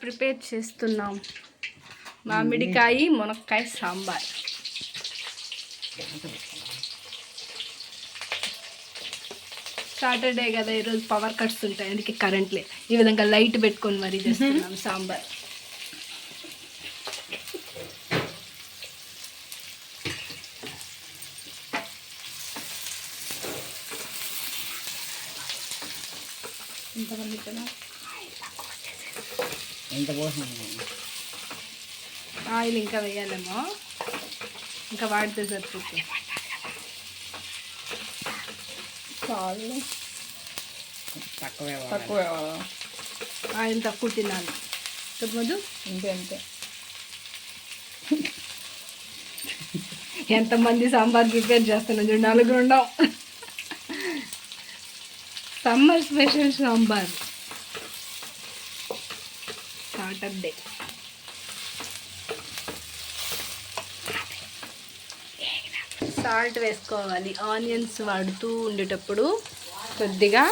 Prepare చేస్తున్నాం మామిడికాయ మునక్కాయ సాంబార్. సాటర్డే కదా, ఈరోజు పవర్ కట్స్ ఉంటాయి, అందుకే కరెంట్ లేదు. ఈ విధంగా లైట్ పెట్టుకొని మరీ చేస్తున్నాం సాంబార్. ఇంతమంది కదా ఆయిల్ ఇంకా వేయాలేమో, ఇంకా వాడితే సరిపోతుంది. చాలు, తక్కువ ఆయిల్ తక్కువ తినాలి. చెప్పదు అంతే. ఎంతమంది సాంబార్ ప్రిపేర్ చేస్తున్నాం చూడు, 4 ఉండం. Summer special sambar, Saturday. Salt వేసుకోవాలి. ఆనియన్స్ వాడుతూ ఉండేటప్పుడు కొద్దిగా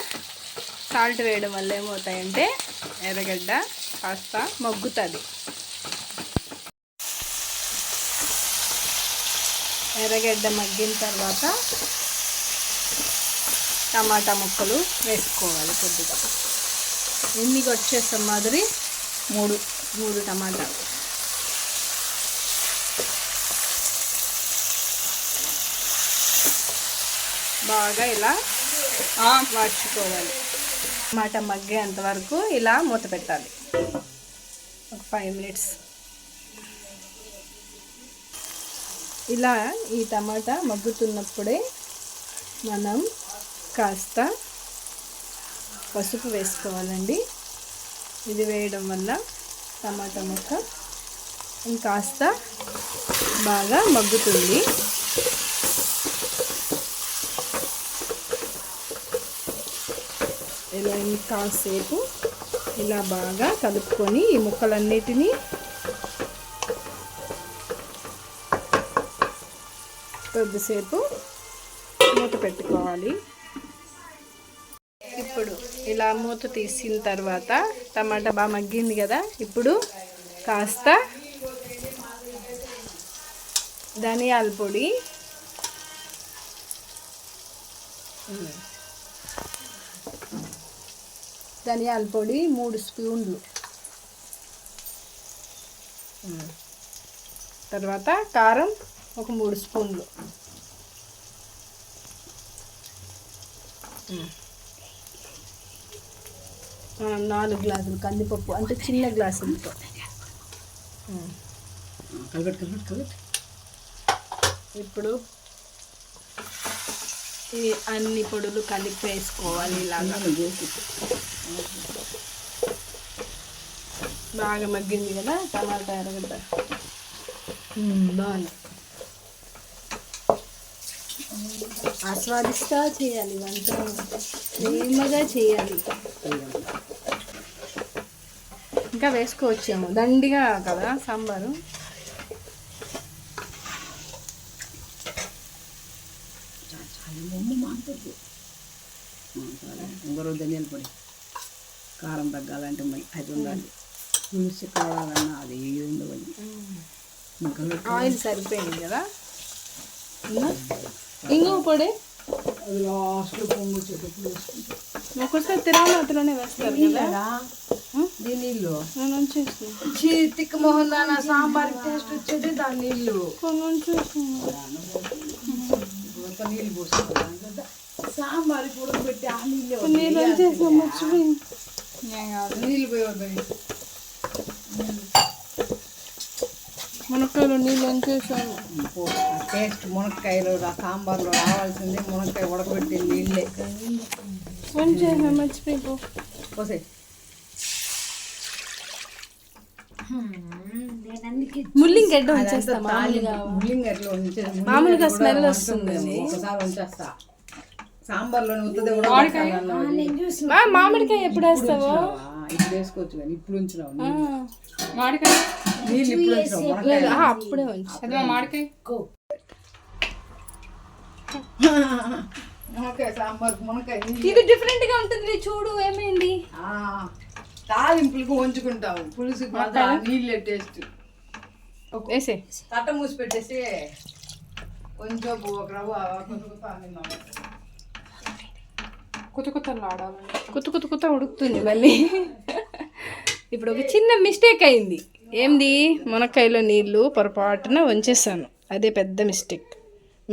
సాల్ట్ వేయడం వల్ల ఏమవుతాయంటే ఎర్రగడ్డ కాస్త మగ్గుతుంది. ఎర్రగడ్డ మగ్గిన తర్వాత టమాటా ముక్కలు వేసుకోవాలి. కొద్దిగా ఎన్ని వచ్చేస్తాం మాదిరి 3 టమాటాలు. బాగా ఇలా వాడ్చుకోవాలి. టమాటా మగ్గేంత వరకు ఇలా మూత పెట్టాలి, ఒక 5 మినిట్స్. ఇలా ఈ టమాటా మగ్గుతున్నప్పుడే మనం కాస్త పసుపు వేసుకోవాలండి. ఇది వేయడం వల్ల టమాటా ముక్క ఇంకాస్త బాగా మగ్గుతుంది. ఇలా ఇంకాసేపు ఇలా బాగా కలుపుకొని ఈ ముక్కలన్నిటినీ కొద్దిసేపు మూత పెట్టుకోవాలి. ఇప్పుడు ఇలా మూత తీసిన తర్వాత టమాటా బాగా మగ్గింది కదా, ఇప్పుడు కాస్త ధనియాల పొడి, ధనియాల పొడి 3 స్పూన్లు, తర్వాత కారం ఒక 3 స్పూన్లు, మనం 4 గ్లాసులు కందిపప్పు, అంటే చిన్న గ్లాసులతో. ఇప్పుడు ఈ అన్ని పొడులు కలిపి వేసుకోవాలి. ఇలాగా బాగా మగ్గింది కదా టమాటా, ఎర్రగడ్డ బాగుంది. ఆస్వాదిస్తా చేయాలి, వంట ప్రేమగా చేయాలి. ఇంకా వేసుకోవచ్చేమో, దండిగా కదా సాంబారు. ధనియాల పొడి, కారం తగ్గాలంటే అది ఉండాలి, పులుసు కావాలన్నా అది ఉండవాలి. ఆయిల్ సరిపోయింది కదా. ఇంగువ పొడి లాస్ట్లో పొంగు వచ్చేటప్పుడు ఒక్కొక్కసారి తిరుమలలోనే వేస్తారు కదా. దీని నీళ్ళు నేను తిక్క మొహన్ దాని సాంబార్ టేస్ట్ వచ్చేది దాని నీళ్ళు నీళ్ళు పోసుకోవాలి. సాంబార్ కూడా పెట్టి ఆ నీళ్ళు నీళ్ళు పోయి మునక్కాయలు నీళ్ళు చేసాను. టేస్ట్ మునక్కాయలు సాంబార్లో రావాల్సింది మునక్కాయ ఉడకబెట్టి నీళ్ళే చేసాను. మర్చిపోయిపో పోసే. ముల్లింగ్ గడ్డ ఉంచేస్తా, మామూలుగా స్మెల్ వస్తుంది. ఒకసారి ఉంచేస్తా సాంబార్లో ఉత్తది మామిడికాయ ఎప్పుడు వేస్తావో ఇప్పుడు వేసుకోవచ్చు, కానీ ఇప్పుడు ఉంచినావు మామిడికాయ నీళ్ళు ఇప్పుడు ఉంచినావు, అప్పుడే ఉంచు మామిడికాయ. మునక్కాయ సాంబార్ మునక్కాయ ఇది డిఫరెంట్ గా ఉంటుంది చూడు. ఏమైంది తాలింపులకు వంచుకుంటాము, పులుసు నీళ్ళే టేస్ట్. వేసే తట్ట మూసి పెట్టేసి కొంచెం ఒక రవ్వ కొత్త ఉడుకుతుంది మళ్ళీ. ఇప్పుడు ఒక చిన్న మిస్టేక్ అయింది. ఏంది, మునక్కాయలో నీళ్ళు పొరపాటున వంచేసాను. అదే పెద్ద మిస్టేక్.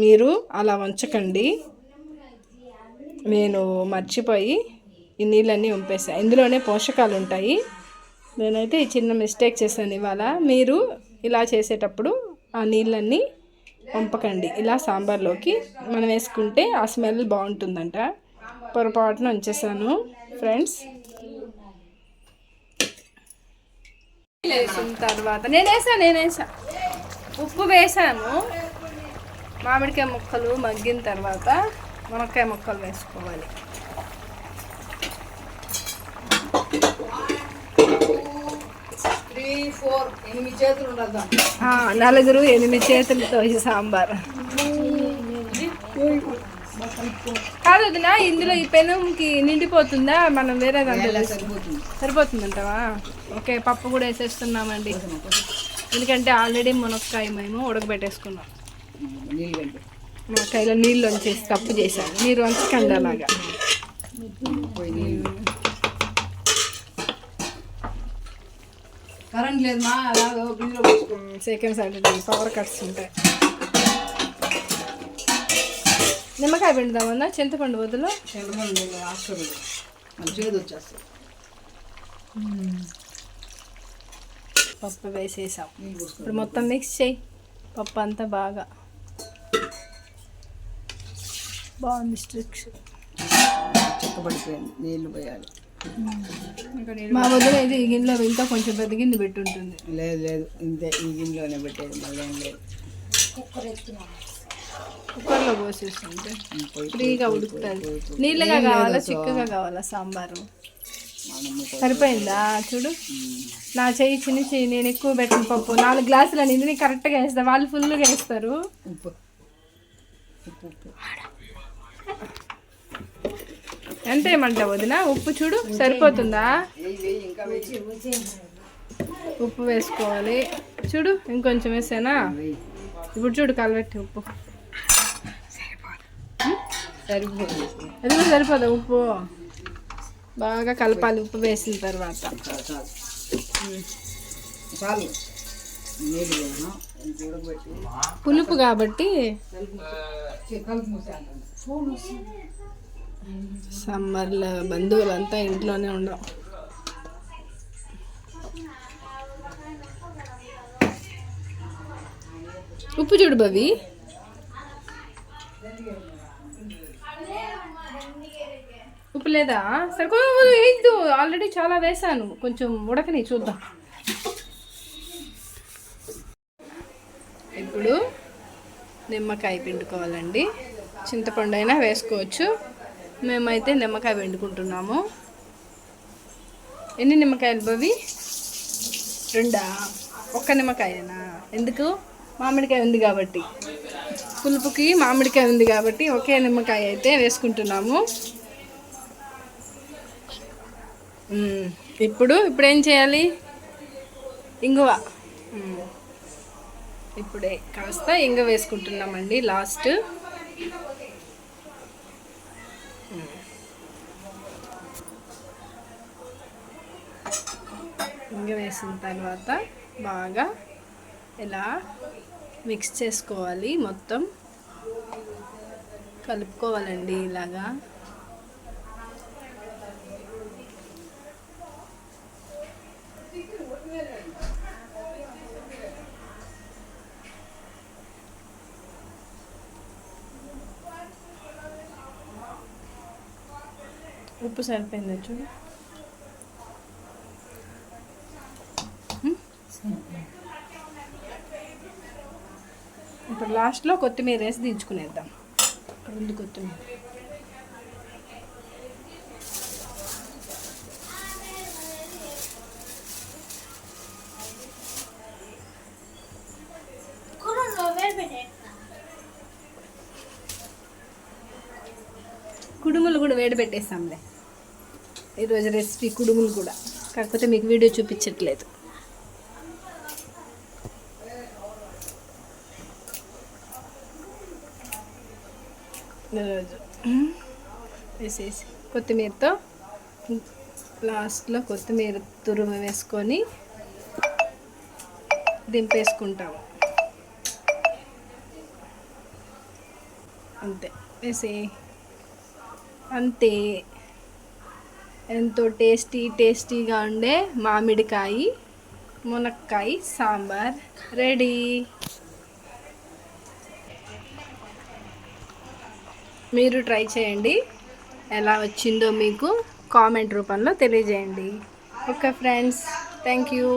మీరు అలా వంచకండి. నేను మర్చిపోయి ఈ నీళ్ళన్నీ వంపేసాను. ఇందులోనే పోషకాలు ఉంటాయి. నేనైతే ఈ చిన్న మిస్టేక్ చేశాను ఇవాళ. మీరు ఇలా చేసేటప్పుడు ఆ నీళ్ళన్నీ వంపకండి. ఇలా సాంబార్లోకి మనం వేసుకుంటే ఆ స్మెల్ బాగుంటుందంట. పొరపాటున ఉంచేసాను ఫ్రెండ్స్. వేసిన తర్వాత నేను వేసా ఉప్పు వేసాను. మామిడికాయ ముక్కలు మగ్గిన తర్వాత మునక్కాయ ముక్కలు వేసుకోవాలి. 3, 4, 8 చేతులు ఉండదు. 4, 8 చేతులతో ఈ సాంబార్ కాదు వదినా. ఇందులో ఈ పెనంకి నిండిపోతుందా? మనం వేరే దాంట్లో సరిపోతుందంటావా? ఓకే, పప్పు కూడా వేసేస్తున్నామండి. ఎందుకంటే ఆల్రెడీ మునక్కాయ మేము ఉడకబెట్టేసుకున్నాం. మునక్కాయలో నీళ్ళు వంచేసి తప్పు చేశాను. మీరు వంచకండి అలాగా. కరెంట్ లేదు మా, అలాగే సెకండ్ సాటర్డే పవర్ కట్స్ ఉంటాయి. నిమ్మకాయ పిండుదామన్నా, చింతపండు బదులు చింతపండు ఆకులు చేదు వచ్చేస్తుంది. పప్పు వేసేసాం. ఇప్పుడు మొత్తం మిక్స్ చేయి. పప్పు అంతా బాగా బాగుంది. స్ట్రిక్స్ చిక్కబడిపోయింది, నీళ్ళు పోయాలి. మా వదిన ఇది ఈ గిన్నెలో ఇంకా కొంచెం పెద్ద గిన్నె పెట్టుంటుంది. లేదు ఇంతే, ఈ గిన్నెలోనే పెట్టేది, మళ్ళీ ఏం లేదు. కుక్కర్లో పోసేస్తుంటే ఫ్రీగా ఉడుకుతుంది. నీళ్ళగా కావాలా చిక్కగా కావాలా సాంబారు? సరిపోయిందా? చూడు, నా చెయ్యి చిన్న చెయ్యి. నేను ఎక్కువ పెట్టిన పప్పు 4 గ్లాసులు అనేది కరెక్ట్గా వేస్తా. వాళ్ళు ఫుల్గా వేస్తారు. ఎంత ఏమంటావు వదిన? ఉప్పు చూడు సరిపోతుందా? ఉప్పు వేసుకోవాలి. చూడు, ఇంకొంచెం వేసానా? ఇప్పుడు చూడు కలబెట్టి ఉప్పు అది కూడా సరిపోదా? ఉప్పు బాగా కలపాలి. ఉప్పు వేసిన తర్వాత పులుపు కాబట్టి సమ్మర్లో బంధువులంతా ఇంట్లోనే ఉండవు. ఉప్పు చూడు బవి. ఉప్పు లేదా? సరిపోదు. ఆల్రెడీ చాలా వేసాను. కొంచెం ఉడకని చూద్దాం. ఇప్పుడు నిమ్మకాయ పిండుకోవాలండి. చింతపండు అయినా వేసుకోవచ్చు. మేమైతే నిమ్మకాయ పిండుకుంటున్నాము. ఎన్ని నిమ్మకాయలు బవి? 2? ఒక్క నిమ్మకాయనా? ఎందుకు? మామిడికాయ ఉంది కాబట్టి, పులుపుకి మామిడికాయ ఉంది కాబట్టి ఒకే నిమ్మకాయ అయితే వేసుకుంటున్నాము. ఇప్పుడు ఏం చేయాలి? ఇంగువ. ఇప్పుడే కాస్త ఇంగువ వేసుకుంటున్నామండి లాస్ట్. ఇంగువ వేసిన తర్వాత బాగా ఇలా మిక్స్ చేసుకోవాలి. మొత్తం కలుపుకోవాలండి ఇలాగా. ఉప్పు సరిపోయిందా చూడు. ఇప్పుడు లాస్ట్లో కొత్తిమీర వేసి దించుకునేద్దాం. ముందు కొత్తిమీర. కుడుములు కూడా వేడి పెట్టేస్తాంలే. ఈరోజు రెసిపీ కుడుములు కూడా. కాకపోతే మీకు వీడియో చూపించట్లేదు. ఈరోజు వేసేసి కొత్తిమీరతో లాస్ట్లో కొత్తిమీర తురుము వేసుకొని దింపేసుకుంటాము. అంతే అంతే. ఎంతో టేస్టీగా ఉండే మామిడికాయ మునక్కాయ సాంబార్ రెడీ. మీరు ట్రై చేయండి, ఎలా వచ్చిందో మీకు కామెంట్ రూపంలో తెలియజేయండి. Okay friends, thank you.